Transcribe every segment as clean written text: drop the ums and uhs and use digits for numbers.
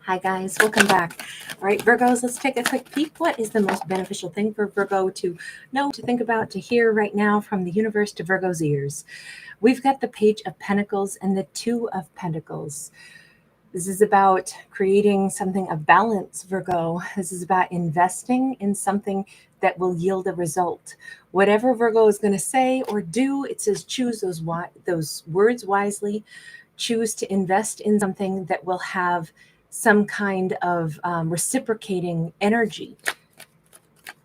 Hi guys, welcome back. All right, Virgos, let's take a quick peek. What is the most beneficial thing for Virgo to know, to think about, to hear right now from the universe to Virgo's ears? We've got the Page of Pentacles and the Two of Pentacles. This is about creating something of balance, Virgo. This is about investing in something that will yield a result. Whatever Virgo is going to say or do, it says choose those words wisely. Choose to invest in something that will have some kind of reciprocating energy.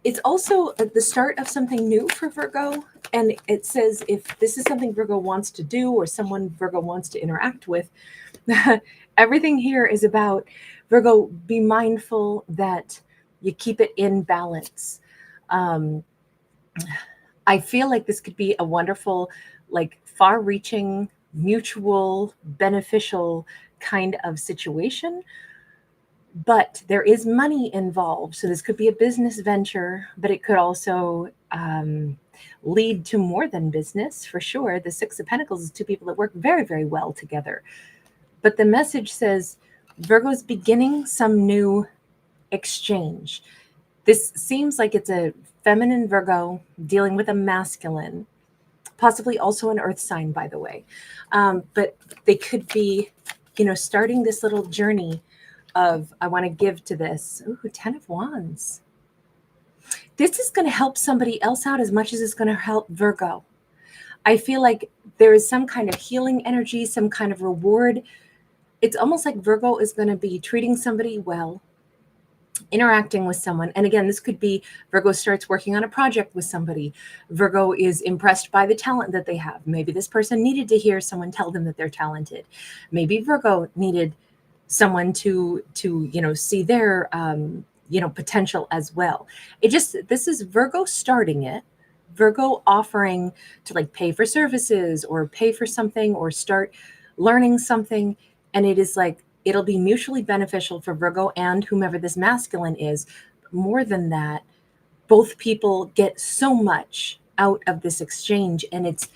It's also at the start of something new for Virgo. And it says if this is something Virgo wants to do or someone Virgo wants to interact with, everything here is about Virgo, be mindful that you keep it in balance. I feel like this could be a wonderful, like far-reaching, mutual, beneficial kind of situation. But there is money involved. So this could be a business venture, but it could also lead to more than business for sure. The Six of Pentacles is two people that work very, very well together. But the message says Virgo's beginning some new exchange. This seems like it's a feminine Virgo dealing with a masculine, possibly also an earth sign, by the way. But they could be, starting this little journey of, I want to give to this. Ooh, 10 of Wands. This is going to help somebody else out as much as it's going to help Virgo. I feel like there is some kind of healing energy, some kind of reward. It's almost like Virgo is going to be treating somebody well, interacting with someone. And again, this could be Virgo starts working on a project with somebody. Virgo is impressed by the talent that they have. Maybe this person needed to hear someone tell them that they're talented. Maybe Virgo needed someone to see their potential as well. This is Virgo starting it, Virgo offering to like pay for services or pay for something or start learning something. And it is like, it'll be mutually beneficial for Virgo and whomever this masculine is. More than that, both people get so much out of this exchange, and it's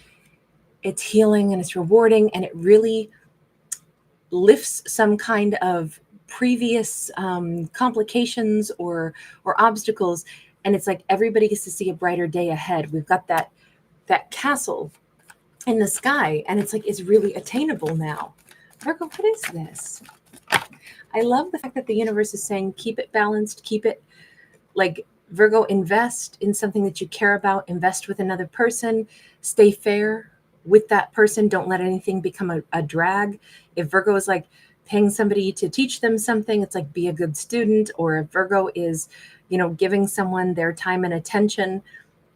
healing and it's rewarding, and it really lifts some kind of previous complications or obstacles. And it's like everybody gets to see a brighter day ahead. We've got that castle in the sky, and it's like it's really attainable now. Virgo, what is this? I love the fact that the universe is saying keep it balanced, keep it like Virgo, invest in something that you care about, invest with another person, stay fair with that person. Don't let anything become a drag. If Virgo is like paying somebody to teach them something, it's like be a good student. Or if Virgo is, giving someone their time and attention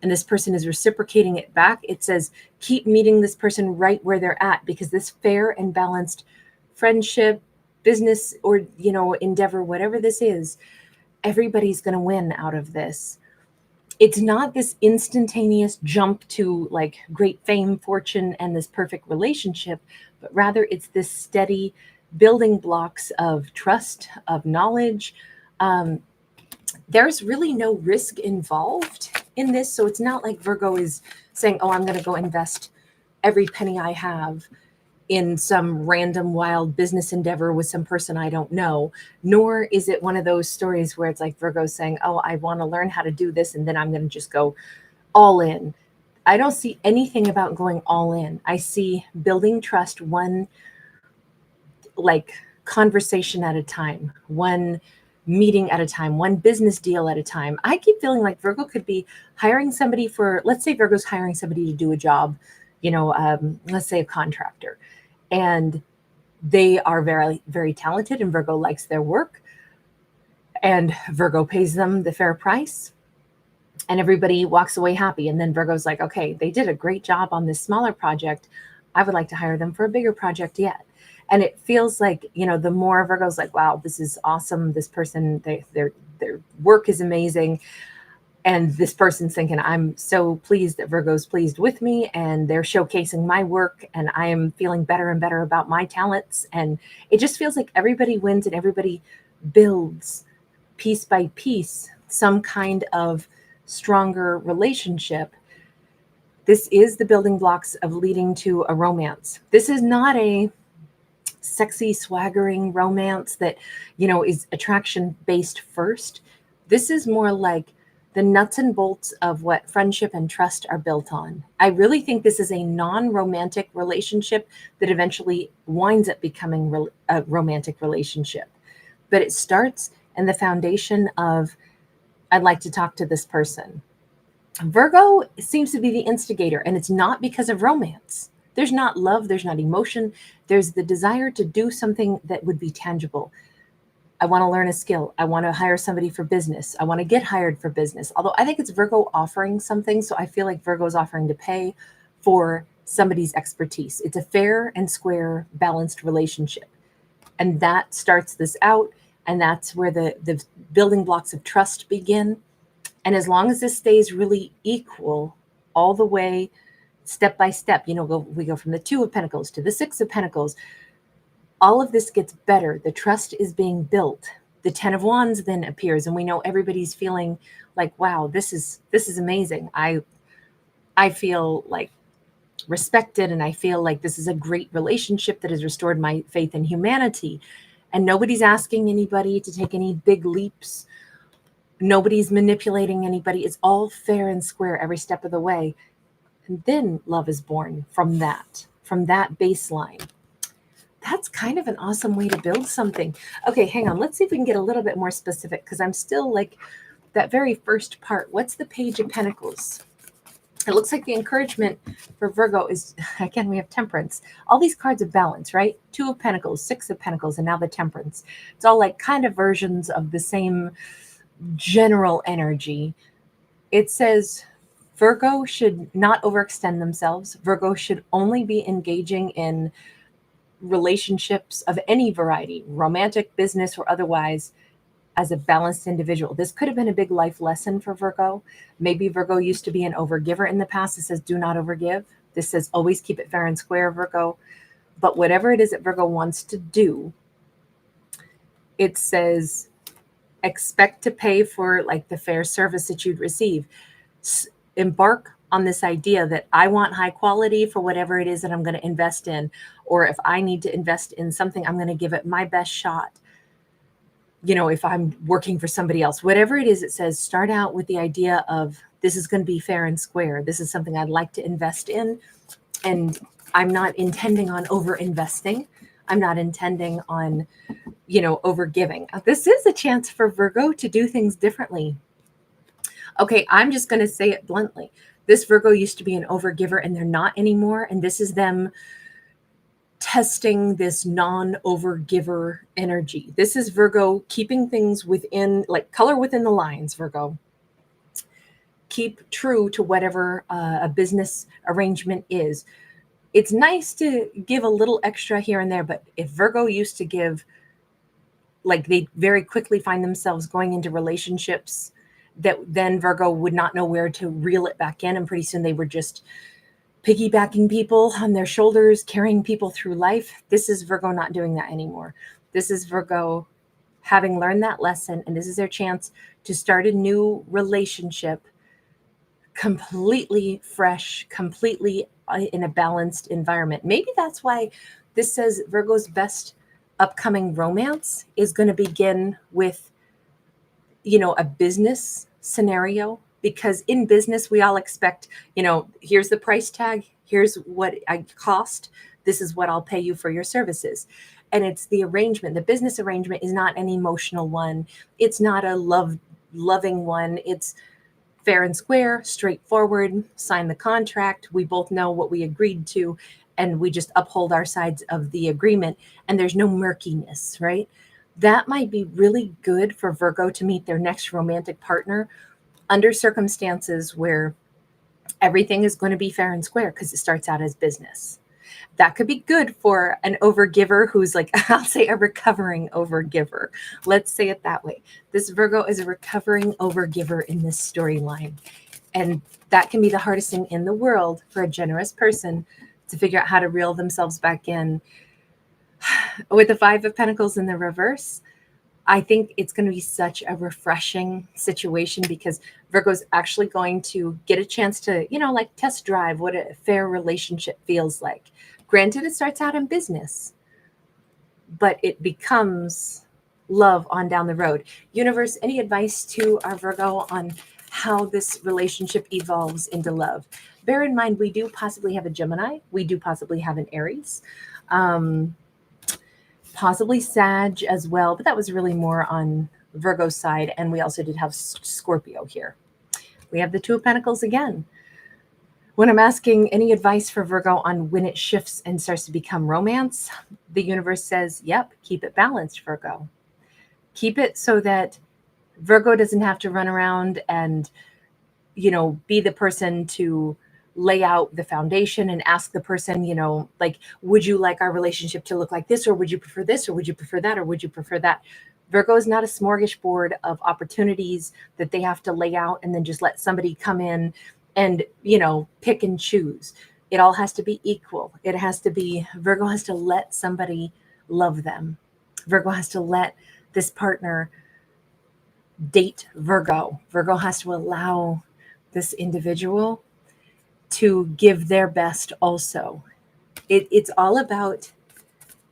and this person is reciprocating it back, it says keep meeting this person right where they're at, because this fair and balanced friendship, business, or endeavor, whatever this is, everybody's going to win out of this. It's not this instantaneous jump to like great fame, fortune, and this perfect relationship, but rather it's this steady building blocks of trust, of knowledge. There's really no risk involved in this. So it's not like Virgo is saying, oh, I'm going to go invest every penny I have in some random wild business endeavor with some person I don't know. Nor is it one of those stories where it's like Virgo saying, oh, I want to learn how to do this, and then I'm going to just go all in. I don't see anything about going all in. I see building trust one like conversation at a time, one meeting at a time, one business deal at a time. I keep feeling like Virgo could be hiring somebody for, let's say Virgo's hiring somebody to do a job, let's say a contractor, and they are very, very talented and Virgo likes their work and Virgo pays them the fair price and everybody walks away happy. And then Virgo's like, okay, they did a great job on this smaller project. I would like to hire them for a bigger project yet. And it feels like, the more Virgo's like, wow, this is awesome. This person, their work is amazing. And this person's thinking, I'm so pleased that Virgo's pleased with me and they're showcasing my work and I am feeling better and better about my talents. And it just feels like everybody wins and everybody builds piece by piece some kind of stronger relationship. This is the building blocks of leading to a romance. This is not a sexy, swaggering romance that, is attraction based first. This is more like the nuts and bolts of what friendship and trust are built on. I really think this is a non-romantic relationship that eventually winds up becoming a romantic relationship. But it starts in the foundation of, I'd like to talk to this person. Virgo seems to be the instigator, and it's not because of romance. There's not love, there's not emotion, there's the desire to do something that would be tangible. I want to learn a skill. I want to hire somebody for business. I want to get hired for business. Although I think it's Virgo offering something. So I feel like Virgo's offering to pay for somebody's expertise. It's a fair and square, balanced relationship. And that starts this out. And that's where the building blocks of trust begin. And as long as this stays really equal all the way, step by step, we go from the 2 of Pentacles to the 6 of Pentacles. All of this gets better. The trust is being built. The 10 of Wands then appears, and we know everybody's feeling like, wow, this is amazing. I feel like respected, and I feel like this is a great relationship that has restored my faith in humanity. And nobody's asking anybody to take any big leaps. Nobody's manipulating anybody. It's all fair and square every step of the way. And then love is born from that baseline. That's kind of an awesome way to build something. Okay, hang on. Let's see if we can get a little bit more specific, because I'm still like that very first part. What's the Page of Pentacles? It looks like the encouragement for Virgo is, again, we have Temperance. All these cards of balance, right? 2 of Pentacles, 6 of Pentacles, and now the Temperance. It's all like kind of versions of the same general energy. It says Virgo should not overextend themselves. Virgo should only be engaging in relationships of any variety, romantic, business, or otherwise, as a balanced individual. This could have been a big life lesson for Virgo. Maybe Virgo used to be an overgiver in the past. It says do not overgive. This says always keep it fair and square, Virgo. But whatever it is that Virgo wants to do, it says expect to pay for like the fair service that you'd receive. Embark on this idea that I want high quality for whatever it is that I'm going to invest in. Or if I need to invest in something, I'm going to give it my best shot. If I'm working for somebody else, whatever it is, it says start out with the idea of this is going to be fair and square. This is something I'd like to invest in. And I'm not intending on over investing. I'm not intending on, over giving. This is a chance for Virgo to do things differently. Okay, I'm just going to say it bluntly. This Virgo used to be an overgiver, and they're not anymore. And this is them testing this non-overgiver energy. This is Virgo keeping things within, like color within the lines, Virgo. Keep true to whatever a business arrangement is. It's nice to give a little extra here and there, but if Virgo used to give, like they very quickly find themselves going into relationships that then Virgo would not know where to reel it back in. And pretty soon they were just piggybacking people on their shoulders, carrying people through life. This is Virgo not doing that anymore. This is Virgo having learned that lesson, and this is their chance to start a new relationship completely fresh, completely in a balanced environment. Maybe that's why this says Virgo's best upcoming romance is going to begin with, a business scenario. Because in business, we all expect, here's the price tag, here's what I cost, this is what I'll pay you for your services. And it's the arrangement. The business arrangement is not an emotional one. It's not a loving one. It's fair and square, straightforward, sign the contract. We both know what we agreed to, and we just uphold our sides of the agreement. And there's no murkiness, right? That might be really good for Virgo to meet their next romantic partner under circumstances where everything is going to be fair and square because it starts out as business. That could be good for an overgiver who's like, I'll say a recovering overgiver. Let's say it that way. This Virgo is a recovering overgiver in this storyline. And that can be the hardest thing in the world for a generous person to figure out how to reel themselves back in. With the 5 of Pentacles in the reverse, I think it's going to be such a refreshing situation because Virgo's actually going to get a chance to, like test drive what a fair relationship feels like. Granted, it starts out in business, but it becomes love on down the road. Universe, any advice to our Virgo on how this relationship evolves into love? Bear in mind, we do possibly have a Gemini. We do possibly have an Aries. Possibly Sag as well, but that was really more on Virgo's side. And we also did have Scorpio here. We have the Two of Pentacles again. When I'm asking any advice for Virgo on when it shifts and starts to become romance, the universe says, yep, keep it balanced, Virgo. Keep it so that Virgo doesn't have to run around and, be the person to lay out the foundation and ask the person, like, would you like our relationship to look like this? Or would you prefer this? Or would you prefer that? Or would you prefer that? Virgo is not a smorgasbord of opportunities that they have to lay out and then just let somebody come in and, pick and choose. It all has to be equal. It has to be, Virgo has to let somebody love them. Virgo has to let this partner date Virgo. Virgo has to allow this individual to give their best also. It's all about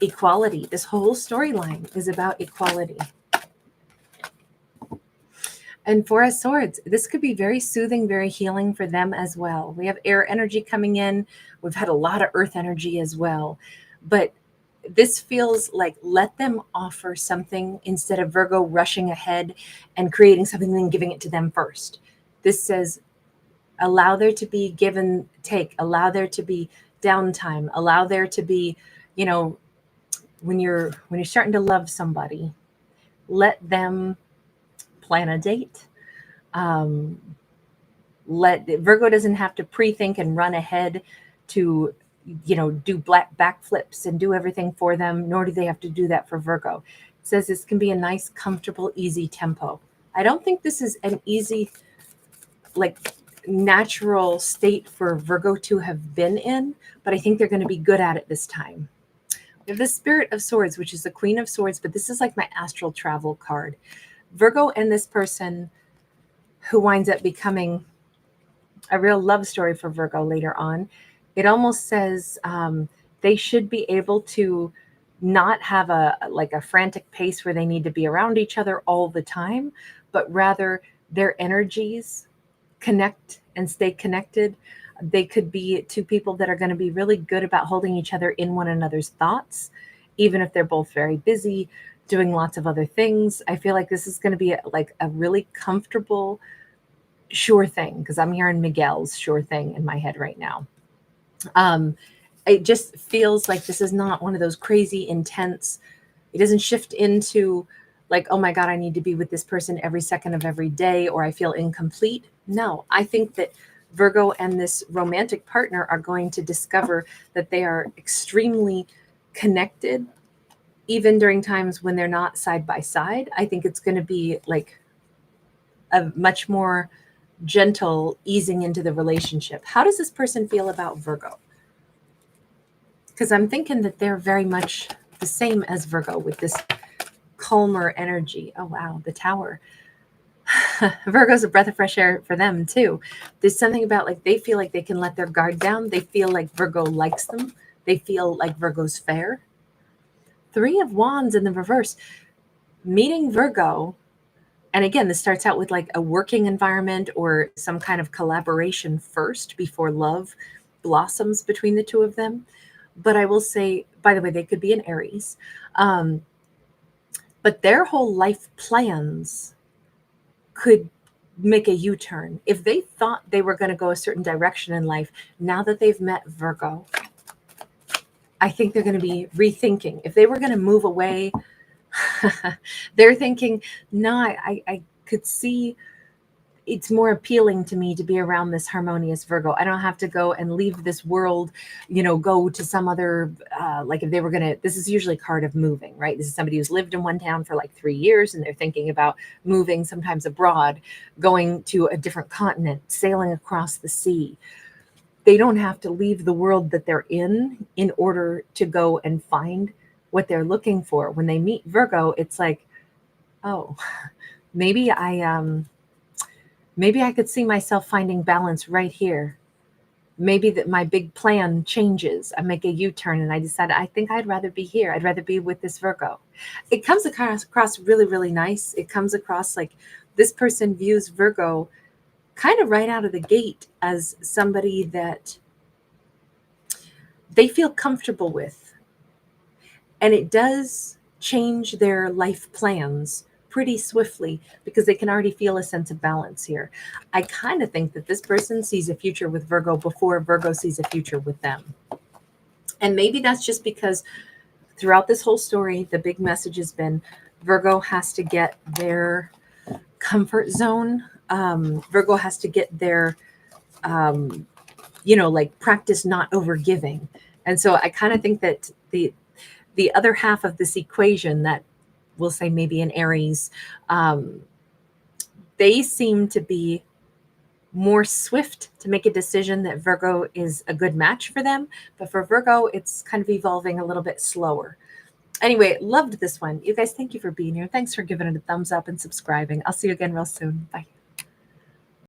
equality. This whole storyline is about equality. And Four of Swords, this could be very soothing, very healing for them as well. We have air energy coming in. We've had a lot of earth energy as well. But this feels like let them offer something instead of Virgo rushing ahead and creating something and then giving it to them first. This says allow there to be give and take, allow there to be downtime, allow there to be, when you're starting to love somebody, let them plan a date. Virgo doesn't have to pre-think and run ahead to, do black backflips and do everything for them, nor do they have to do that for Virgo. It says this can be a nice, comfortable, easy tempo. I don't think this is an easy, natural state for Virgo to have been in, but I think they're going to be good at it this time. We have the Spirit of Swords, which is the Queen of Swords, but this is like my astral travel card. Virgo and this person who winds up becoming a real love story for Virgo later on. It almost says they should be able to not have a frantic pace where they need to be around each other all the time, but rather their energies connect and stay connected. They could be two people that are going to be really good about holding each other in one another's thoughts, even if they're both very busy doing lots of other things. I feel like this is going to be a really comfortable, sure thing, because I'm hearing Miguel's sure thing in my head right now. It just feels like this is not one of those crazy intense, it doesn't shift into oh my God, I need to be with this person every second of every day, or I feel incomplete. No, I think that Virgo and this romantic partner are going to discover that they are extremely connected, even during times when they're not side by side. I think it's going to be a much more gentle easing into the relationship. How does this person feel about Virgo? Because I'm thinking that they're very much the same as Virgo with this calmer energy. Oh, wow, the Tower. Virgo's a breath of fresh air for them too. There's something about they feel like they can let their guard down. They feel like Virgo likes them. They feel like Virgo's fair. Three of Wands in the reverse. Meeting Virgo, and again, this starts out with a working environment or some kind of collaboration first before love blossoms between the two of them. But I will say, by the way, they could be an Aries. But their whole life plans could make a U-turn. If they thought they were going to go a certain direction in life, now that they've met Virgo, I think they're going to be rethinking. If they were going to move away, they're thinking, no, I could see it's more appealing to me to be around this harmonious Virgo. I don't have to go and leave this world, go to some other, if they were going to, this is usually a card of moving, right? This is somebody who's lived in one town for 3 years and they're thinking about moving sometimes abroad, going to a different continent, sailing across the sea. They don't have to leave the world that they're in order to go and find what they're looking for. When they meet Virgo, it's oh, maybe I could see myself finding balance right here. maybe that my big plan changes. I make a U-turn and I decide I think I'd rather be here. I'd rather be with this Virgo. It comes across really, really nice. It comes across like this person views Virgo kind of right out of the gate as somebody that they feel comfortable with. And it does change their life plans pretty swiftly because they can already feel a sense of balance here. I kind of think that this person sees a future with Virgo before Virgo sees a future with them. And maybe that's just because throughout this whole story, the big message has been Virgo has to get their comfort zone. Virgo has to get their, like practice not over giving. And so I kind of think that the other half of this equation, that we'll say maybe an Aries, they seem to be more swift to make a decision that Virgo is a good match for them. But for Virgo, it's kind of evolving a little bit slower. Anyway, loved this one. You guys, thank you for being here. Thanks for giving it a thumbs up and subscribing. I'll see you again real soon. Bye.